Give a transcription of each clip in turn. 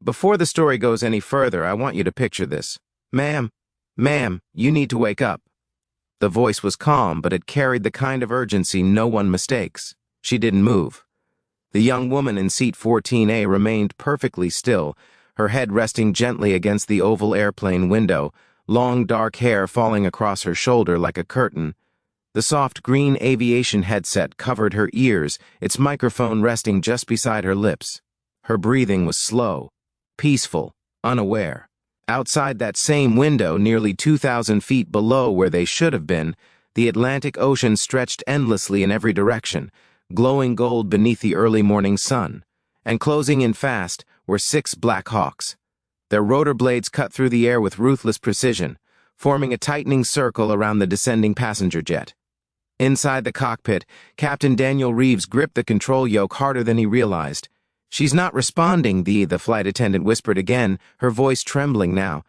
Before the story goes any further, I want you to picture this. Ma'am, you need to wake up. The voice was calm, but it carried the kind of urgency no one mistakes. She didn't move. The young woman in seat 14A remained perfectly still, her head resting gently against the oval airplane window, long dark hair falling across her shoulder like a curtain. The soft green aviation headset covered her ears, its microphone resting just beside her lips. Her breathing was slow, peaceful, unaware. Outside that same window, nearly 2,000 feet below where they should have been, the Atlantic Ocean stretched endlessly in every direction, glowing gold beneath the early morning sun. And closing in fast were 6 Black Hawks. Their rotor blades cut through the air with ruthless precision, forming a tightening circle around the descending passenger jet. Inside the cockpit, Captain Daniel Reeves gripped the control yoke harder than he realized. "She's not responding," the flight attendant whispered again, her voice trembling now.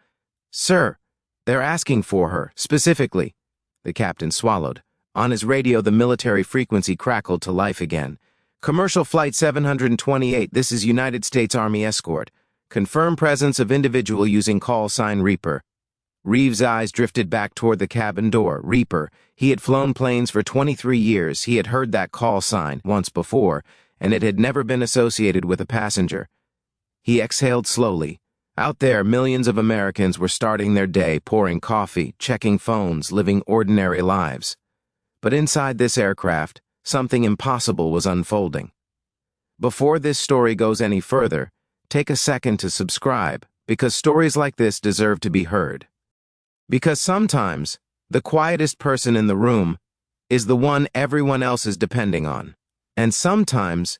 "Sir, they're asking for her, specifically." The captain swallowed. On his radio, the military frequency crackled to life again. "Commercial Flight 728, this is United States Army Escort. Confirm presence of individual using call sign Reaper." Reeves' eyes drifted back toward the cabin door. Reaper. He had flown planes for 23 years. He had heard that call sign once before, and it had never been associated with a passenger. He exhaled slowly. Out there, millions of Americans were starting their day, pouring coffee, checking phones, living ordinary lives. But inside this aircraft, something impossible was unfolding. Before this story goes any further, take a second to subscribe, because stories like this deserve to be heard. Because sometimes, the quietest person in the room is the one everyone else is depending on. And sometimes,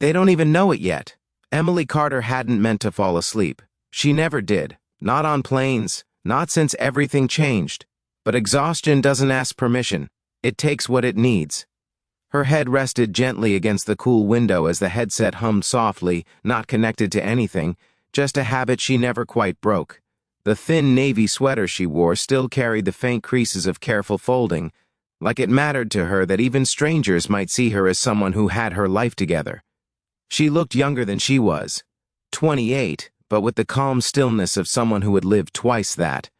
they don't even know it yet. Emily Carter hadn't meant to fall asleep. She never did. Not on planes, not since everything changed. But exhaustion doesn't ask permission. It takes what it needs. Her head rested gently against the cool window as the headset hummed softly, not connected to anything, just a habit she never quite broke. The thin navy sweater she wore still carried the faint creases of careful folding, like it mattered to her that even strangers might see her as someone who had her life together. She looked younger than she was, 28, but with the calm stillness of someone who had lived twice that.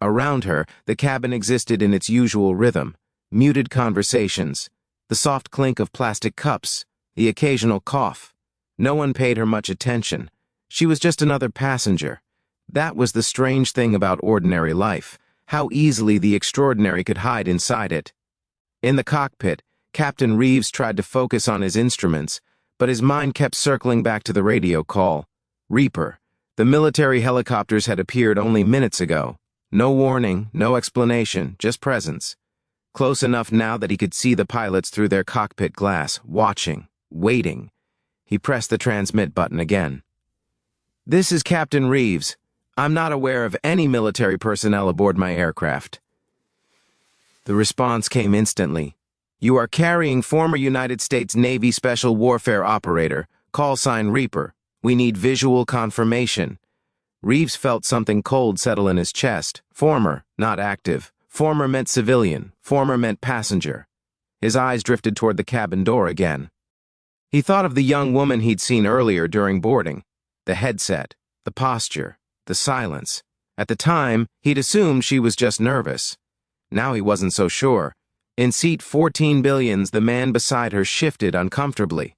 Around her, the cabin existed in its usual rhythm, muted conversations, the soft clink of plastic cups, the occasional cough. No one paid her much attention. She was just another passenger. That was the strange thing about ordinary life, how easily the extraordinary could hide inside it. In the cockpit, Captain Reeves tried to focus on his instruments, but his mind kept circling back to the radio call. Reaper. The military helicopters had appeared only minutes ago. No warning, no explanation, just presence. Close enough now that he could see the pilots through their cockpit glass, watching, waiting. He pressed the transmit button again. "This is Captain Reeves. I'm not aware of any military personnel aboard my aircraft." The response came instantly. "You are carrying former United States Navy Special Warfare Operator, call sign Reaper. We need visual confirmation." Reeves felt something cold settle in his chest. Former, not active. Former meant civilian. Former meant passenger. His eyes drifted toward the cabin door again. He thought of the young woman he'd seen earlier during boarding. The headset, the posture, the silence. At the time, he'd assumed she was just nervous. Now he wasn't so sure. In seat 14 billions, the man beside her shifted uncomfortably.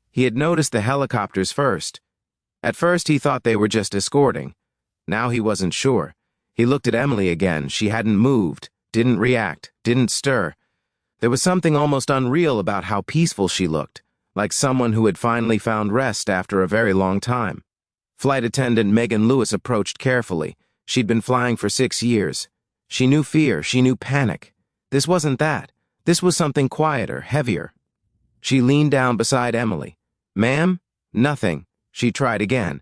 He had noticed the helicopters first. At first, he thought they were just escorting. Now he wasn't sure. He looked at Emily again. She hadn't moved, didn't react, didn't stir. There was something almost unreal about how peaceful she looked, like someone who had finally found rest after a very long time. Flight attendant Megan Lewis approached carefully. She'd been flying for 6 years. She knew fear, she knew panic. This wasn't that. This was something quieter, heavier. She leaned down beside Emily. "Ma'am?" "Nothing." She tried again.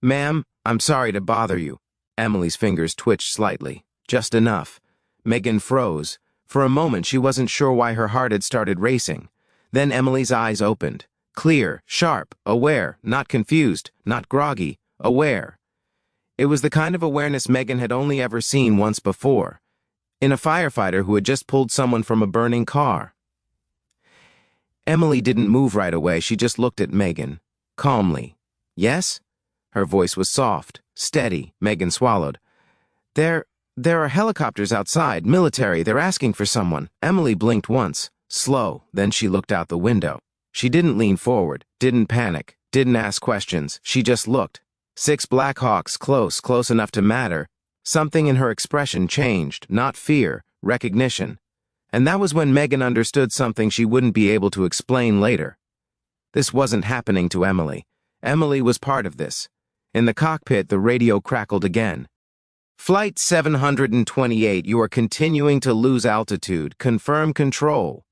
"Ma'am, I'm sorry to bother you." Emily's fingers twitched slightly. Just enough. Megan froze. For a moment, she wasn't sure why her heart had started racing. Then Emily's eyes opened. Clear, sharp, aware, not confused, not groggy, aware. It was the kind of awareness Megan had only ever seen once before, in a firefighter who had just pulled someone from a burning car. Emily didn't move right away. She just looked at Megan, calmly. "Yes?" Her voice was soft, steady. Megan swallowed. There are helicopters outside, military. They're asking for someone. Emily blinked once, slow, then she looked out the window. She didn't lean forward, didn't panic, didn't ask questions. She just looked. 6 Black Hawks, close enough to matter. Something in her expression changed, not fear, recognition. And that was when Megan understood something she wouldn't be able to explain later. This wasn't happening to Emily. Emily was part of this. In the cockpit, the radio crackled again. Flight 728, you are continuing to lose altitude. Confirm control.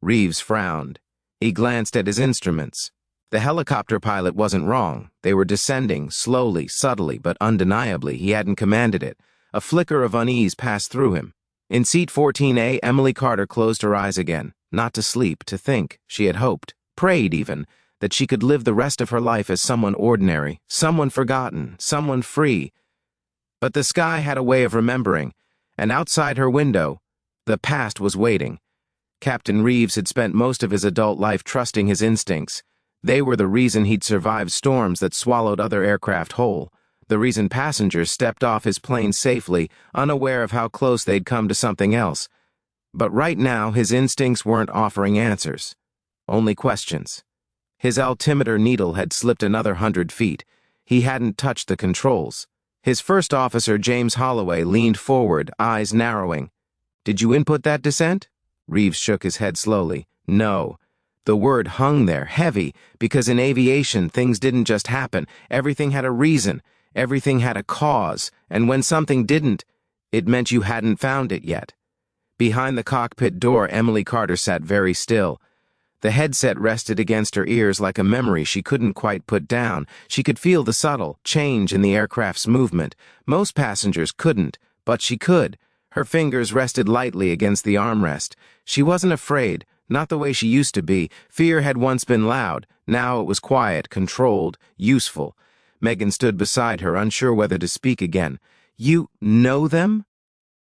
Reeves frowned. He glanced at his instruments. The helicopter pilot wasn't wrong. They were descending, slowly, subtly, but undeniably. He hadn't commanded it. A flicker of unease passed through him. In seat 14A, Emily Carter closed her eyes again. Not to sleep, to think. She had hoped, prayed even, that she could live the rest of her life as someone ordinary, someone forgotten, someone free. But the sky had a way of remembering, and outside her window, the past was waiting. Captain Reeves had spent most of his adult life trusting his instincts. They were the reason he'd survived storms that swallowed other aircraft whole, the reason passengers stepped off his plane safely, unaware of how close they'd come to something else. But right now, his instincts weren't offering answers, only questions. His altimeter needle had slipped another 100 feet. He hadn't touched the controls. His first officer, James Holloway, leaned forward, eyes narrowing. "Did you input that descent?" Reeves shook his head slowly. "No." The word hung there, heavy, because in aviation things didn't just happen. Everything had a reason. Everything had a cause. And when something didn't, it meant you hadn't found it yet. Behind the cockpit door, Emily Carter sat very still. The headset rested against her ears like a memory she couldn't quite put down. She could feel the subtle change in the aircraft's movement. Most passengers couldn't, but she could. Her fingers rested lightly against the armrest. She wasn't afraid, not the way she used to be. Fear had once been loud. Now it was quiet, controlled, useful. Megan stood beside her, unsure whether to speak again. "You know them?"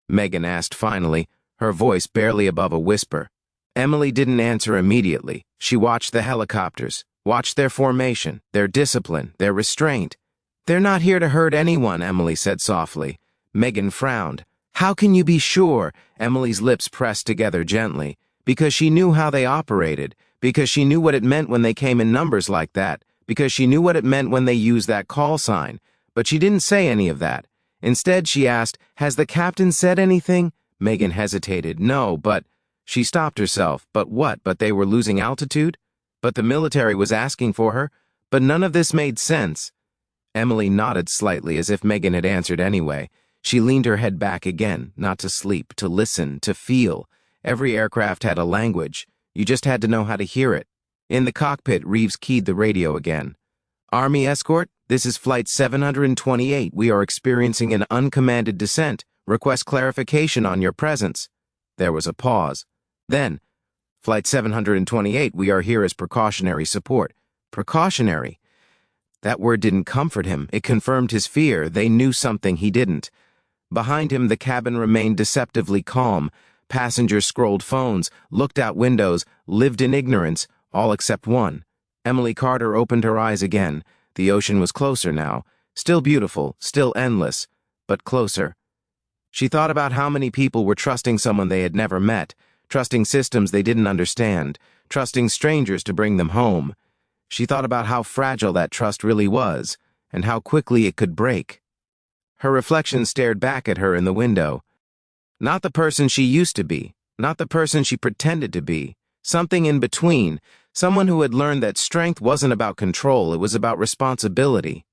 Megan asked finally, her voice barely above a whisper. Emily didn't answer immediately. She watched the helicopters, watched their formation, their discipline, their restraint. "They're not here to hurt anyone," Emily said softly. Megan frowned. "How can you be sure?" Emily's lips pressed together gently. "Because she knew how they operated, because she knew what it meant when they came in numbers like that, because she knew what it meant when they used that call sign. But she didn't say any of that. Instead, she asked, 'Has the captain said anything?'" Megan hesitated. "No, but..." She stopped herself. But what? But they were losing altitude? But the military was asking for her? But none of this made sense. Emily nodded slightly as if Megan had answered anyway. She leaned her head back again, not to sleep, to listen, to feel. Every aircraft had a language. You just had to know how to hear it. In the cockpit, Reeves keyed the radio again. "Army escort, this is Flight 728. We are experiencing an uncommanded descent. Request clarification on your presence." There was a pause. Then, "Flight 728, we are here as precautionary support." Precautionary. That word didn't comfort him. It confirmed his fear. They knew something he didn't. Behind him, the cabin remained deceptively calm. Passengers scrolled phones, looked out windows, lived in ignorance, all except one. Emily Carter opened her eyes again. The ocean was closer now. Still beautiful, still endless, but closer. She thought about how many people were trusting someone they had never met, trusting systems they didn't understand, trusting strangers to bring them home. She thought about how fragile that trust really was, and how quickly it could break. Her reflection stared back at her in the window. Not the person she used to be, not the person she pretended to be, something in between, someone who had learned that strength wasn't about control, it was about responsibility.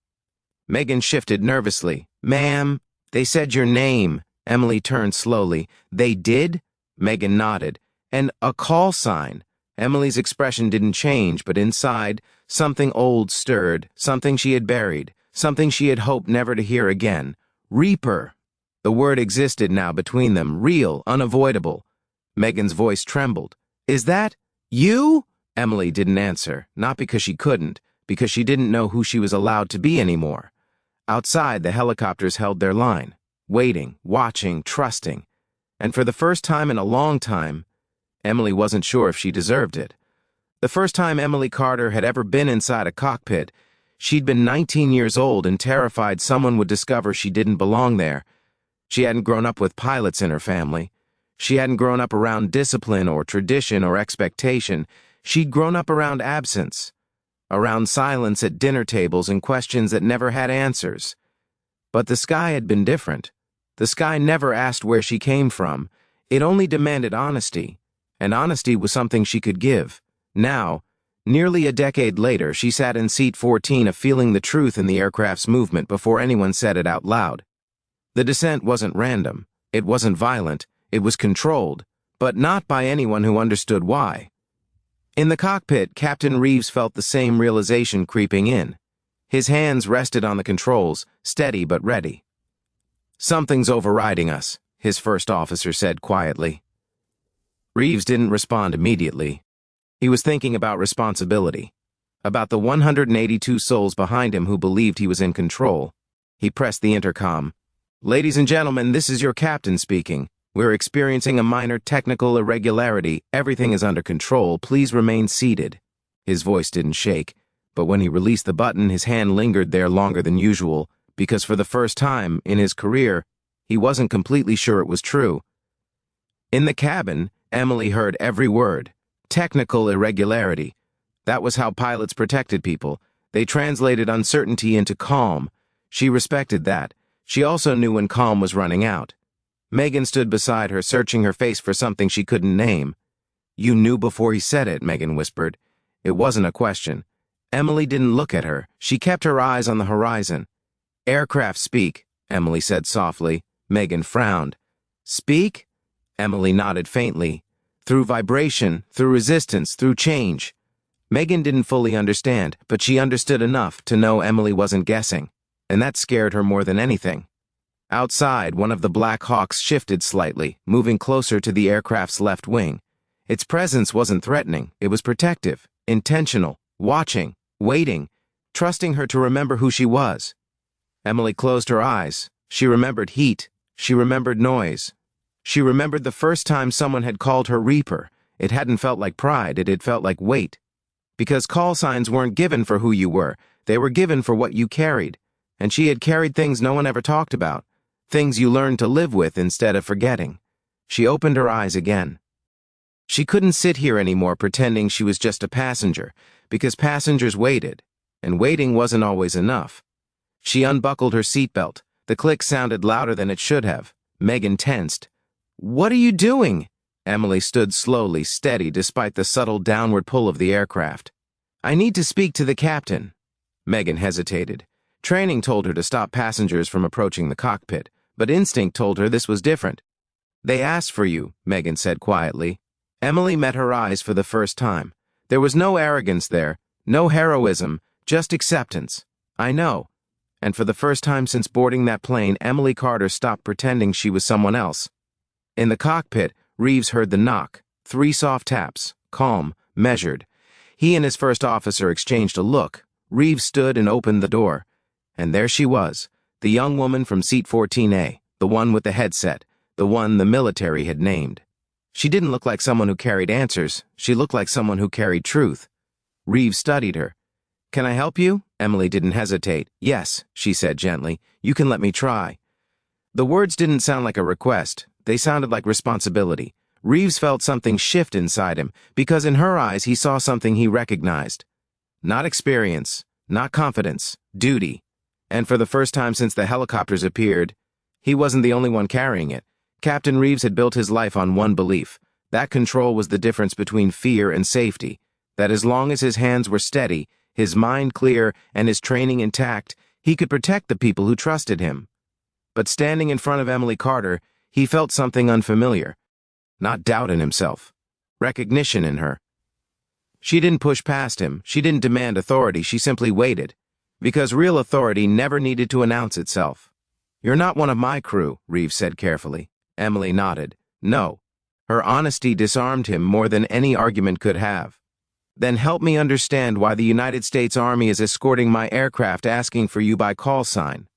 Megan shifted nervously. "Ma'am, they said your name." Emily turned slowly. "They did?" Megan nodded. "And a call sign." Emily's expression didn't change, but inside, something old stirred, something she had buried, something she had hoped never to hear again. Reaper. The word existed now between them, real, unavoidable. Megan's voice trembled. "Is that you?" Emily didn't answer, not because she couldn't, because she didn't know who she was allowed to be anymore. Outside, the helicopters held their line, waiting, watching, trusting. And for the first time in a long time, Emily wasn't sure if she deserved it. The first time Emily Carter had ever been inside a cockpit, She'd been 19 years old and terrified someone would discover she didn't belong there. She hadn't grown up with pilots in her family. She hadn't grown up around discipline or tradition or expectation. She'd grown up around absence, around silence at dinner tables and questions that never had answers. But the sky had been different. The sky never asked where she came from. It only demanded honesty, and honesty was something she could give. Now, nearly a decade later, she sat in seat 14 feeling the truth in the aircraft's movement before anyone said it out loud. The descent wasn't random. It wasn't violent. It was controlled, but not by anyone who understood why. In the cockpit, Captain Reeves felt the same realization creeping in. His hands rested on the controls, steady but ready. "Something's overriding us," his first officer said quietly. Reeves didn't respond immediately. He was thinking about responsibility, about the 182 souls behind him who believed he was in control. He pressed the intercom. "Ladies and gentlemen, this is your captain speaking. We're experiencing a minor technical irregularity. Everything is under control. Please remain seated." His voice didn't shake, but when he released the button, his hand lingered there longer than usual, because for the first time in his career, he wasn't completely sure it was true. In the cabin, Emily heard every word. Technical irregularity. That was how pilots protected people. They translated uncertainty into calm. She respected that. She also knew when calm was running out. Megan stood beside her, searching her face for something she couldn't name. "You knew before he said it," Megan whispered. It wasn't a question. Emily didn't look at her. She kept her eyes on the horizon. "Aircraft speak," Emily said softly. Megan frowned. "Speak?" Emily nodded faintly. "Through vibration, through resistance, through change." Megan didn't fully understand, but she understood enough to know Emily wasn't guessing, and that scared her more than anything. Outside, one of the Black Hawks shifted slightly, moving closer to the aircraft's left wing. Its presence wasn't threatening. It was protective, intentional, watching, waiting, trusting her to remember who she was. Emily closed her eyes. She remembered heat. She remembered noise. She remembered the first time someone had called her Reaper. It hadn't felt like pride. It had felt like weight. Because call signs weren't given for who you were. They were given for what you carried. And she had carried things no one ever talked about. Things you learned to live with instead of forgetting. She opened her eyes again. She couldn't sit here anymore pretending she was just a passenger, because passengers waited, and waiting wasn't always enough. She unbuckled her seatbelt. The click sounded louder than it should have. Megan tensed. "What are you doing?" Emily stood slowly, steady despite the subtle downward pull of the aircraft. "I need to speak to the captain." Megan hesitated. Training told her to stop passengers from approaching the cockpit, but instinct told her this was different. "They asked for you," Megan said quietly. Emily met her eyes for the first time. There was no arrogance there, no heroism, just acceptance. "I know." And for the first time since boarding that plane, Emily Carter stopped pretending she was someone else. In the cockpit, Reeves heard the knock. 3 soft taps, calm, measured. He and his first officer exchanged a look. Reeves stood and opened the door. And there she was, the young woman from seat 14A, the one with the headset, the one the military had named. She didn't look like someone who carried answers. She looked like someone who carried truth. Reeves studied her. "Can I help you?" Emily didn't hesitate. "Yes," she said gently. "You can let me try." The words didn't sound like a request. They sounded like responsibility. Reeves felt something shift inside him, because in her eyes he saw something he recognized. Not experience, not confidence, duty. And for the first time since the helicopters appeared, he wasn't the only one carrying it. Captain Reeves had built his life on one belief. That control was the difference between fear and safety. That as long as his hands were steady, his mind clear, and his training intact, he could protect the people who trusted him. But standing in front of Emily Carter, he felt something unfamiliar. Not doubt in himself. Recognition in her. She didn't push past him. She didn't demand authority. She simply waited. Because real authority never needed to announce itself. "You're not one of my crew," Reeves said carefully. Emily nodded. "No." Her honesty disarmed him more than any argument could have. "Then help me understand why the United States Army is escorting my aircraft asking for you by call sign."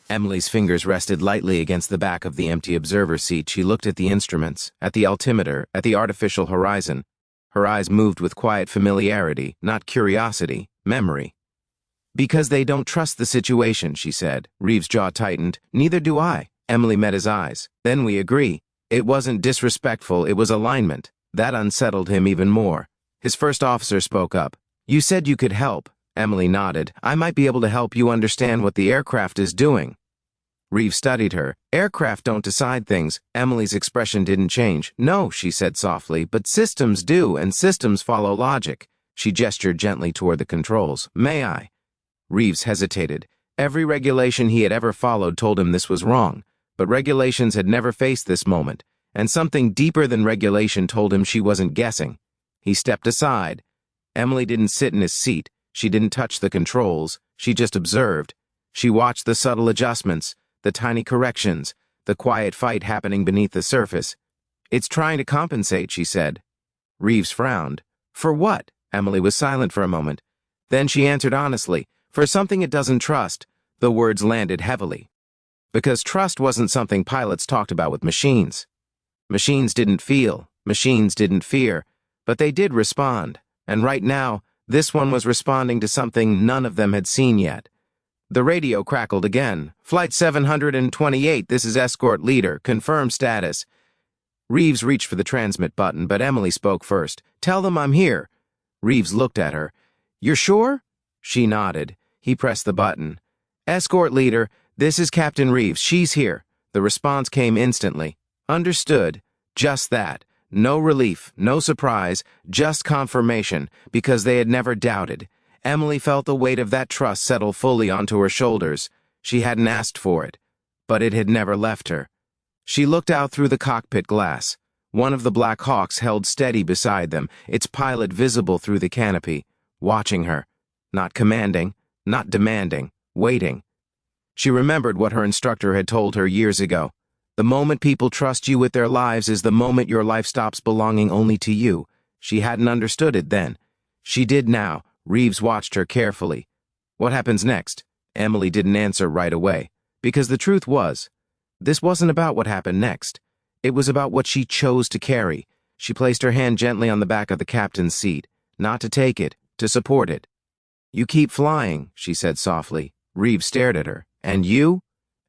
Emily's fingers rested lightly against the back of the empty observer seat. She looked at the instruments, at the altimeter, at the artificial horizon. Her eyes moved with quiet familiarity, not curiosity, memory. Because they don't trust the situation, she said. Reeves' jaw tightened. Neither do I. Emily met his eyes. Then we agree. It wasn't disrespectful, it was alignment. That unsettled him even more. His first officer spoke up. You said you could help. Emily nodded. I might be able to help you understand what the aircraft is doing. Reeves studied her. Aircraft don't decide things. Emily's expression didn't change. No, she said softly, but systems do, and systems follow logic. She gestured gently toward the controls. May I? Reeves hesitated. Every regulation he had ever followed told him this was wrong, but regulations had never faced this moment, and something deeper than regulation told him she wasn't guessing. He stepped aside. Emily didn't sit in his seat. She didn't touch the controls. She just observed. She watched the subtle adjustments, the tiny corrections, the quiet fight happening beneath the surface. It's trying to compensate, she said. Reeves frowned. For what? Emily was silent for a moment. Then she answered honestly. For something it doesn't trust. The words landed heavily. Because trust wasn't something pilots talked about with machines. Machines didn't feel, machines didn't fear, but they did respond. And right now, this one was responding to something none of them had seen yet. The radio crackled again. Flight 728, this is escort leader. Confirm status. Reeves reached for the transmit button, but Emily spoke first. Tell them I'm here. Reeves looked at her. You're sure? She nodded. He pressed the button. Escort leader, this is Captain Reeves. She's here. The response came instantly. Understood. Just that. No relief, no surprise, just confirmation, because they had never doubted. Emily felt the weight of that trust settle fully onto her shoulders. She hadn't asked for it, but it had never left her. She looked out through the cockpit glass. One of the Black Hawks held steady beside them, its pilot visible through the canopy, watching her. Not commanding, not demanding, waiting. She remembered what her instructor had told her years ago. The moment people trust you with their lives is the moment your life stops belonging only to you. She hadn't understood it then. She did now. Reeves watched her carefully. What happens next? Emily didn't answer right away. Because the truth was, this wasn't about what happened next. It was about what she chose to carry. She placed her hand gently on the back of the captain's seat. Not to take it, to support it. You keep flying, she said softly. Reeves stared at her. And you?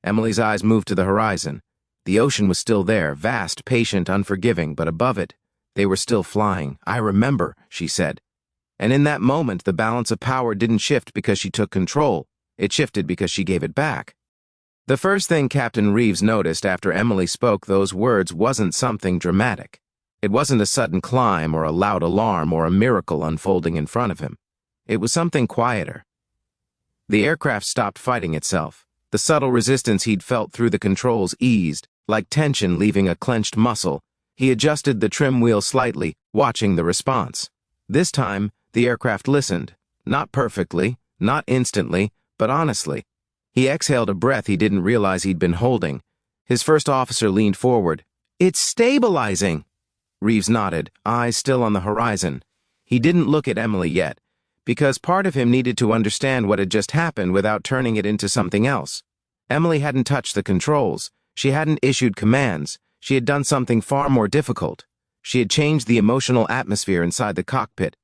Emily's eyes moved to the horizon. The ocean was still there, vast, patient, unforgiving, but above it, they were still flying. I remember, she said. And in that moment, the balance of power didn't shift because she took control. It shifted because she gave it back. The first thing Captain Reeves noticed after Emily spoke those words wasn't something dramatic. It wasn't a sudden climb or a loud alarm or a miracle unfolding in front of him. It was something quieter. The aircraft stopped fighting itself. The subtle resistance he'd felt through the controls eased, like tension leaving a clenched muscle. He adjusted the trim wheel slightly, watching the response. This time, the aircraft listened. Not perfectly, not instantly, but honestly. He exhaled a breath he didn't realize he'd been holding. His first officer leaned forward. It's stabilizing! Reeves nodded, eyes still on the horizon. He didn't look at Emily yet, because part of him needed to understand what had just happened without turning it into something else. Emily hadn't touched the controls. She hadn't issued commands. She had done something far more difficult. She had changed the emotional atmosphere inside the cockpit.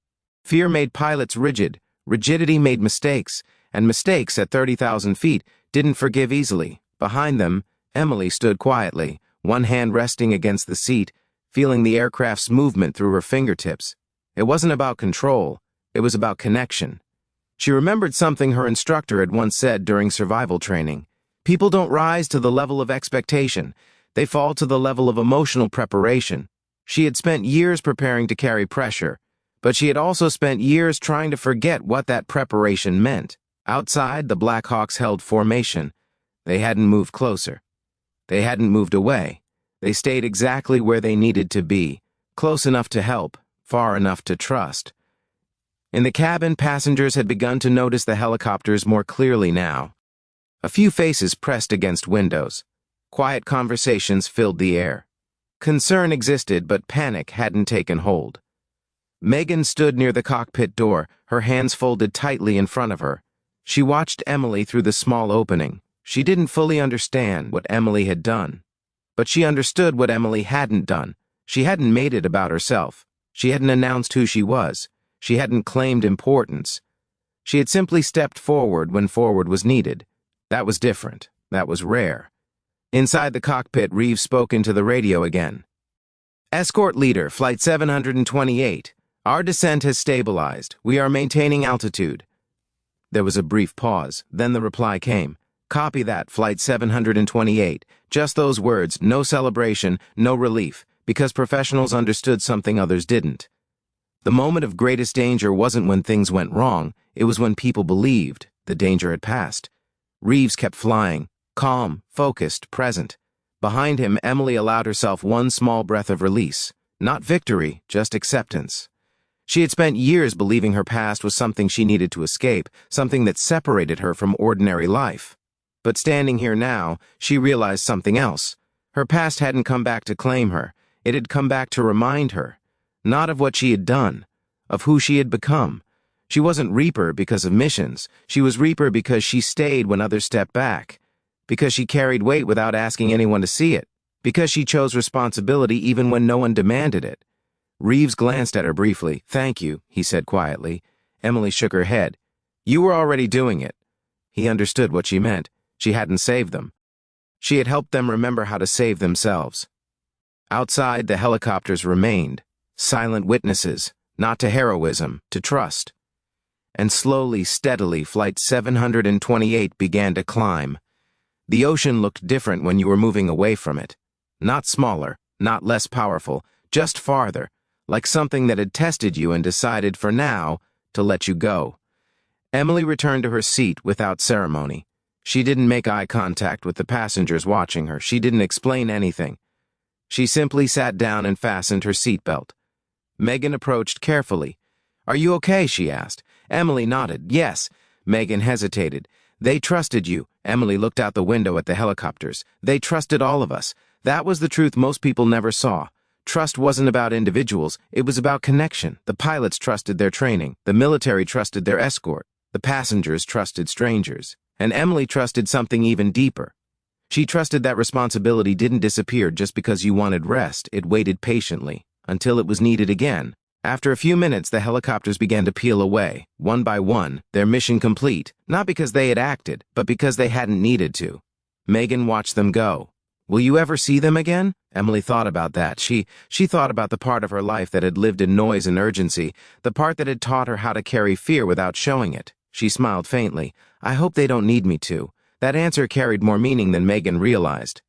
Fear made pilots rigid. Rigidity made mistakes. And mistakes at 30,000 feet didn't forgive easily. Behind them, Emily stood quietly, one hand resting against the seat, feeling the aircraft's movement through her fingertips. It wasn't about control. It was about connection. She remembered something her instructor had once said during survival training. People don't rise to the level of expectation. They fall to the level of emotional preparation. She had spent years preparing to carry pressure, but she had also spent years trying to forget what that preparation meant. Outside, the Black Hawks held formation. They hadn't moved closer. They hadn't moved away. They stayed exactly where they needed to be, close enough to help, far enough to trust. In the cabin, passengers had begun to notice the helicopters more clearly now. A few faces pressed against windows. Quiet conversations filled the air. Concern existed, but panic hadn't taken hold. Megan stood near the cockpit door, her hands folded tightly in front of her. She watched Emily through the small opening. She didn't fully understand what Emily had done. But she understood what Emily hadn't done. She hadn't made it about herself. She hadn't announced who she was. She hadn't claimed importance. She had simply stepped forward when forward was needed. That was different. That was rare. Inside the cockpit, Reeves spoke into the radio again. Escort leader, Flight 728. Our descent has stabilized. We are maintaining altitude. There was a brief pause. Then the reply came. Copy that, Flight 728. Just those words, no celebration, no relief, because professionals understood something others didn't. The moment of greatest danger wasn't when things went wrong. It was when people believed the danger had passed. Reeves kept flying, calm, focused, present. Behind him, Emily allowed herself one small breath of release. Not victory, just acceptance. She had spent years believing her past was something she needed to escape, something that separated her from ordinary life. But standing here now, she realized something else. Her past hadn't come back to claim her. It had come back to remind her. Not of what she had done, of who she had become. She wasn't Reaper because of missions. She was Reaper because she stayed when others stepped back. Because she carried weight without asking anyone to see it. Because she chose responsibility even when no one demanded it. Reeves glanced at her briefly. Thank you, he said quietly. Emily shook her head. You were already doing it. He understood what she meant. She hadn't saved them. She had helped them remember how to save themselves. Outside, the helicopters remained. Silent witnesses, not to heroism, to trust. And slowly, steadily, Flight 728 began to climb. The ocean looked different when you were moving away from it. Not smaller, not less powerful, just farther, like something that had tested you and decided for now to let you go. Emily returned to her seat without ceremony. She didn't make eye contact with the passengers watching her. She didn't explain anything. She simply sat down and fastened her seatbelt. Megan approached carefully. Are you okay? She asked. Emily nodded. Yes. Megan hesitated. They trusted you. Emily looked out the window at the helicopters. They trusted all of us. That was the truth most people never saw. Trust wasn't about individuals. It was about connection. The pilots trusted their training. The military trusted their escort. The passengers trusted strangers. And Emily trusted something even deeper. She trusted that responsibility didn't disappear just because you wanted rest. It waited patiently, until it was needed again. After a few minutes, the helicopters began to peel away, one by one, their mission complete, not because they had acted, but because they hadn't needed to. Megan watched them go. Will you ever see them again? Emily thought about that. She thought about the part of her life that had lived in noise and urgency, the part that had taught her how to carry fear without showing it. She smiled faintly. I hope they don't need me to. That answer carried more meaning than Megan realized.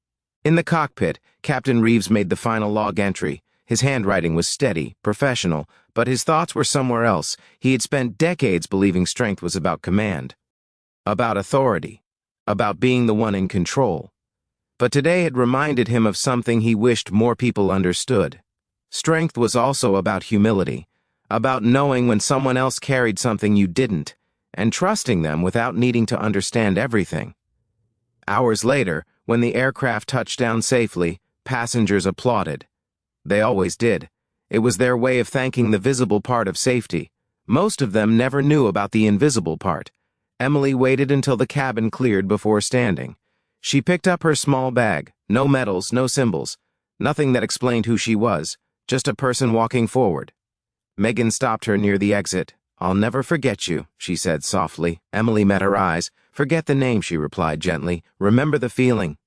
In the cockpit, Captain Reeves made the final log entry. His handwriting was steady, professional, but his thoughts were somewhere else. He had spent decades believing strength was about command, about authority, about being the one in control. But today it reminded him of something he wished more people understood. Strength was also about humility, about knowing when someone else carried something you didn't, and trusting them without needing to understand everything. Hours later, when the aircraft touched down safely, passengers applauded. They always did. It was their way of thanking the visible part of safety. Most of them never knew about the invisible part. Emily waited until the cabin cleared before standing. She picked up her small bag. No medals, no symbols. Nothing that explained who she was. Just a person walking forward. Megan stopped her near the exit. I'll never forget you, she said softly. Emily met her eyes. Forget the name, she replied gently. Remember the feeling.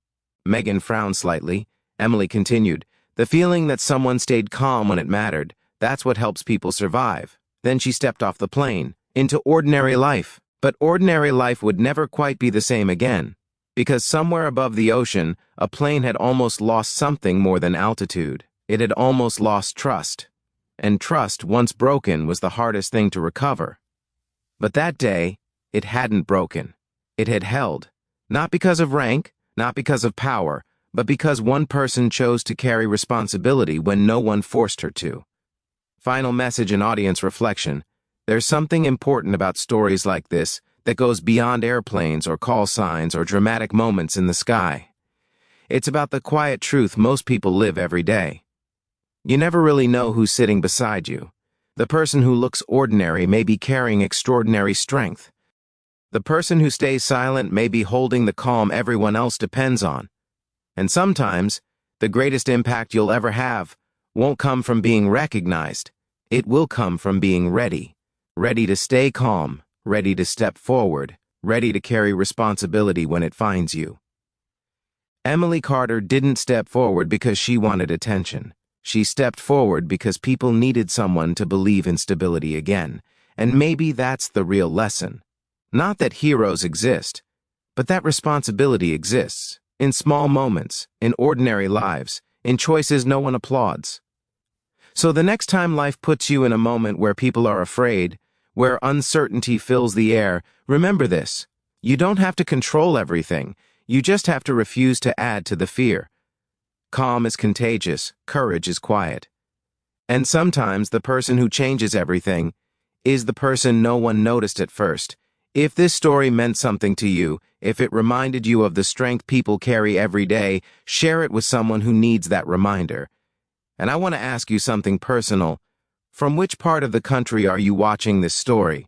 Megan frowned slightly. Emily continued. The feeling that someone stayed calm when it mattered. That's what helps people survive. Then she stepped off the plane, into ordinary life. But ordinary life would never quite be the same again. Because somewhere above the ocean, a plane had almost lost something more than altitude. It had almost lost trust. And trust, once broken, was the hardest thing to recover. But that day, it hadn't broken. It had held. Not because of rank, not because of power, but because one person chose to carry responsibility when no one forced her to. Final message and audience reflection. There's something important about stories like this that goes beyond airplanes or call signs or dramatic moments in the sky. It's about the quiet truth most people live every day. You never really know who's sitting beside you. The person who looks ordinary may be carrying extraordinary strength. The person who stays silent may be holding the calm everyone else depends on. And sometimes, the greatest impact you'll ever have won't come from being recognized. It will come from being ready. Ready to stay calm, ready to step forward, ready to carry responsibility when it finds you. Emily Carter didn't step forward because she wanted attention. She stepped forward because people needed someone to believe in stability again. And maybe that's the real lesson. Not that heroes exist, but that responsibility exists. In small moments, in ordinary lives, in choices no one applauds. So the next time life puts you in a moment where people are afraid, where uncertainty fills the air, remember this. You don't have to control everything. You just have to refuse to add to the fear. Calm is contagious. Courage is quiet. And sometimes the person who changes everything is the person no one noticed at first. If this story meant something to you, if it reminded you of the strength people carry every day, share it with someone who needs that reminder. And I want to ask you something personal. From which part of the country are you watching this story?